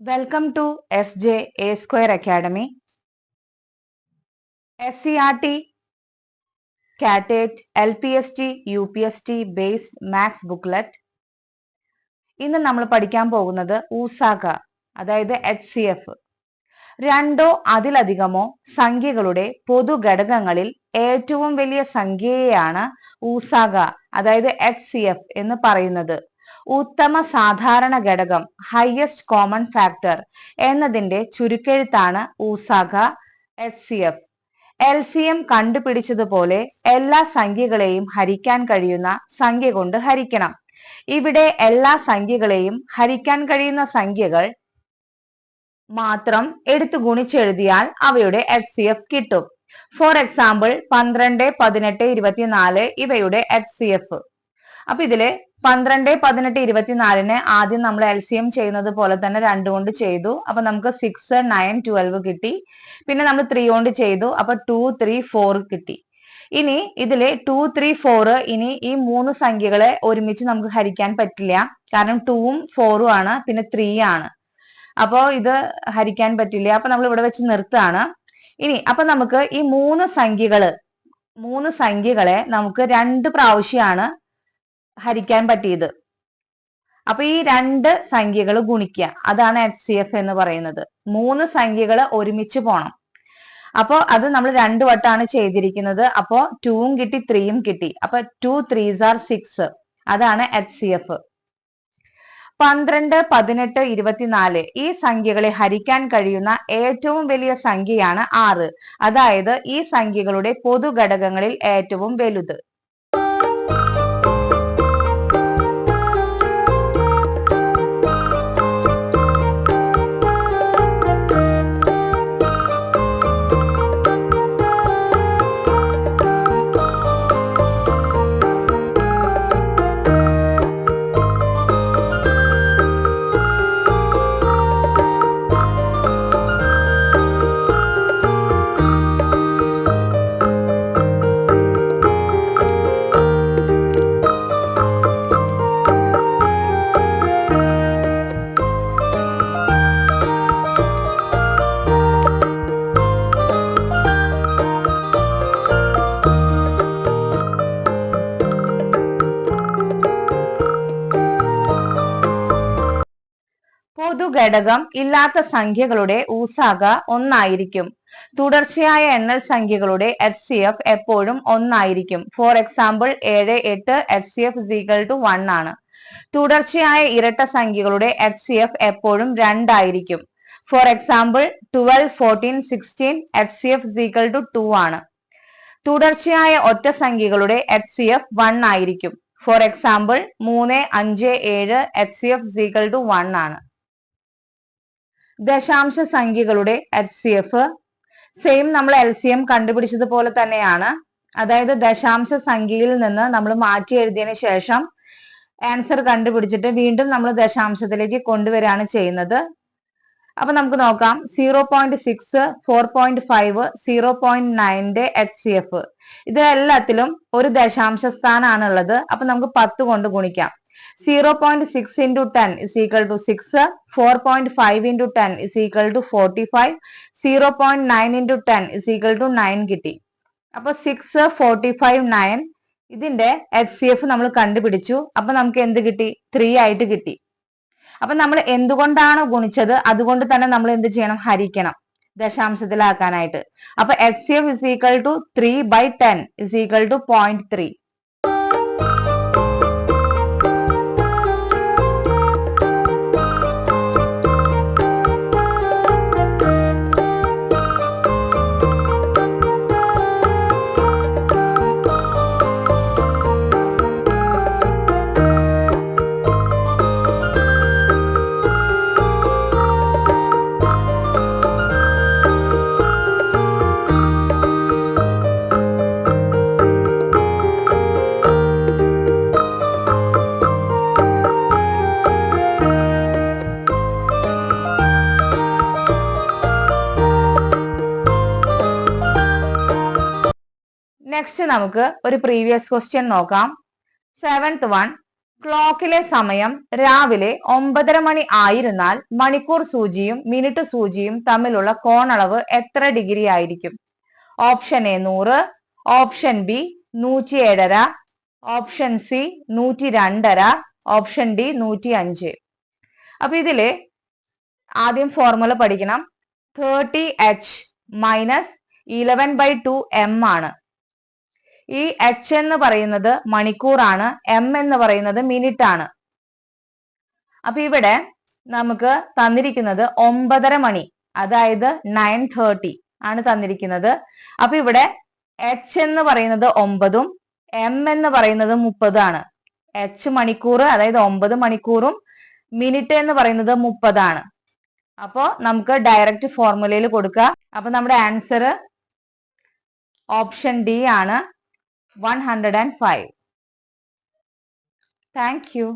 Welcome to SJ A Square Academy. SCRT, CAT8, LPST, UPST based maths booklet. ഇന്ന് നമ്മൾ പഠിക്കാൻ പോകുന്നത് ഊസാക, അതായത് HCF. രണ്ടോ അതിലധികമോ സംഖ്യകളുടെ പൊതുഘടകങ്ങളിൽ ഏറ്റവും വലിയ സംഖ്യയെയാണ് ഊസാക, അതായത് HCF എന്ന് പറയുന്നത്. ഉത്തമ സാധാരണ ഘടകം, ഹയസ്റ്റ് കോമൺ ഫാക്ടർ എന്നതിന്റെ ചുരുക്കെഴുത്താണ് ഊസാക HCF. LCM കണ്ടുപിടിച്ചതുപോലെ എല്ലാ സംഖ്യകളെയും ഹരിക്കാൻ കഴിയുന്ന സംഖ്യ കൊണ്ട് ഹരിക്കണം. ഇവിടെ എല്ലാ സംഖ്യകളെയും ഹരിക്കാൻ കഴിയുന്ന സംഖ്യകൾ മാത്രം എടുത്തു ഗുണിച്ചെഴുതിയാൽ അവയുടെ HCF കിട്ടും. ഫോർ എക്സാമ്പിൾ 12, 18, 24 ഇവയുടെ HCF. അപ്പൊ ഇതില് 12, 18, 24 ആദ്യം നമ്മൾ LCM ചെയ്യുന്നത് പോലെ തന്നെ 2 കൊണ്ട് ചെയ്തു. അപ്പൊ നമുക്ക് 6, 9, 12 കിട്ടി. പിന്നെ നമ്മൾ 3 കൊണ്ട് ചെയ്തു. അപ്പൊ 2, 3, 4 കിട്ടി. ഇനി ഇതില് 2, 3, 4 ഇനി ഈ മൂന്ന് സംഖ്യകളെ ഒരുമിച്ച് നമുക്ക് ഹരിക്കാൻ പറ്റില്ല. കാരണം 2ഉം 4ഉം ആണ്, പിന്നെ 3 ആണ്. അപ്പോ ഇത് ഹരിക്കാൻ പറ്റില്ല. അപ്പൊ നമ്മൾ ഇവിടെ വെച്ച് നിർത്താണ്. ഇനി അപ്പൊ നമുക്ക് ഈ മൂന്ന് സംഖ്യകളെ നമുക്ക് 2 പ്രാവശ്യമാണ് ഹരിക്കാൻ പറ്റിയത്. അപ്പൊ ഈ 2 സംഖ്യകൾ ഗുണിക്കുക, അതാണ് HCF എന്ന് പറയുന്നത്. മൂന്ന് സംഖ്യകൾ ഒരുമിച്ച് പോണം. അപ്പോ അത് നമ്മൾ 2 വട്ടമാണ് ചെയ്തിരിക്കുന്നത്. അപ്പോ 2ഉം കിട്ടി, 3ഉം കിട്ടി. അപ്പൊ 2 3s are 6, അതാണ് HCF. 12, 18, 24 ഈ സംഖ്യകളെ ഹരിക്കാൻ കഴിയുന്ന ഏറ്റവും വലിയ സംഖ്യയാണ് 6, അതായത് ഈ സംഖ്യകളുടെ പൊതുഘടകങ്ങളിൽ ഏറ്റവും വലുത്. പൊതുഘടകം ഇല്ലാത്ത സംഖ്യകളുടെ ഊസാക 1 ആയിരിക്കും. തുടർച്ചയായ എണ്ണൽ സംഖ്യകളുടെ HCF എപ്പോഴും 1 ആയിരിക്കും. ഫോർ എക്സാമ്പിൾ 7, 8 HCF = 1 ആണ്. തുടർച്ചയായ ഇരട്ട സംഖ്യകളുടെ HCF എപ്പോഴും 2 ആയിരിക്കും. ഫോർ എക്സാമ്പിൾ 12, 14, 16 HCF = 2 ആണ്. തുടർച്ചയായ ഒറ്റ സംഖ്യകളുടെ HCF 1 ആയിരിക്കും. ഫോർ എക്സാമ്പിൾ 3, 5, 7 HCF = 1 ആണ്. ദശാംശ സംഖ്യകളുടെ HCF സെയിം നമ്മൾ LCM കണ്ടുപിടിച്ചതുപോലെ തന്നെയാണ്. അതായത് ദശാംശ സംഖ്യയിൽ നിന്ന് നമ്മൾ മാറ്റി എഴുതിയതിനു ശേഷം ആൻസർ കണ്ടുപിടിച്ചിട്ട് വീണ്ടും നമ്മൾ ദശാംശത്തിലേക്ക് കൊണ്ടുവരികയാണ് ചെയ്യുന്നത്. അപ്പൊ നമുക്ക് നോക്കാം. 0.6, 4.5, 0.9 HCF ഇതിലെല്ലാത്തിലും ഒരു ദശാംശ സ്ഥാനമാണ് ഉള്ളത്. അപ്പൊ നമുക്ക് 10 കൊണ്ട് ഗുണിക്കാം. 0.6 into 10 is equal to 6, 4.5 into 10 is equal to 45, 0.9 into 10 is equal to 9 കിട്ടി. അപ്പൊ 6, 45, 9 ഇതിന്റെ HCF നമ്മൾ കണ്ടുപിടിച്ചു. അപ്പൊ നമുക്ക് എന്ത് കിട്ടി? 3 ആയിട്ട് കിട്ടി. അപ്പൊ നമ്മൾ എന്തുകൊണ്ടാണോ ഗുണിച്ചത് അതുകൊണ്ട് തന്നെ നമ്മൾ എന്ത് ചെയ്യണം? ഹരിക്കണം, ദശാംശത്തിലാക്കാനായിട്ട്. അപ്പൊ HCF is equal to 3/10 is equal to 0.3. Next നമുക്ക് ഒരു പ്രീവിയസ് ക്വസ്റ്റ്യൻ നോക്കാം. 7th one, ക്ലോക്കിലെ സമയം രാവിലെ 9:30 മണി ആയിരുന്നാൽ മണിക്കൂർ സൂചിയും മിനിറ്റ് സൂചിയും തമ്മിലുള്ള കോണളവ് എത്ര ഡിഗ്രി ആയിരിക്കും? Option A 100, option B 107.5, option C 102.5, option D 105. അപ്പൊ ഇതില് ആദ്യം ഫോർമുല പഠിക്കണം. 30h മൈനസ് 11/2 m ആണ്. ഈ h എന്ന് പറയുന്നത് മണിക്കൂറാണ്, m എന്ന് പറയുന്നത് മിനിറ്റ് ആണ്. അപ്പൊ ഇവിടെ നമുക്ക് തന്നിരിക്കുന്നത് 9:30 മണി, അതായത് 9:30 ആണ് തന്നിരിക്കുന്നത്. അപ്പൊ ഇവിടെ h എന്ന് പറയുന്നത് 9ഉം m എന്ന് പറയുന്നത് 30 ആണ്. h മണിക്കൂർ, അതായത് 9 മണിക്കൂറും മിനിറ്റ് എന്ന് പറയുന്നത് 30 ആണ്. അപ്പോ നമുക്ക് ഡയറക്റ്റ് ഫോർമുലയിൽ കൊടുക്കാം. അപ്പൊ നമ്മുടെ ആൻസർ ഓപ്ഷൻ ഡി ആണ്, 105. Thank you.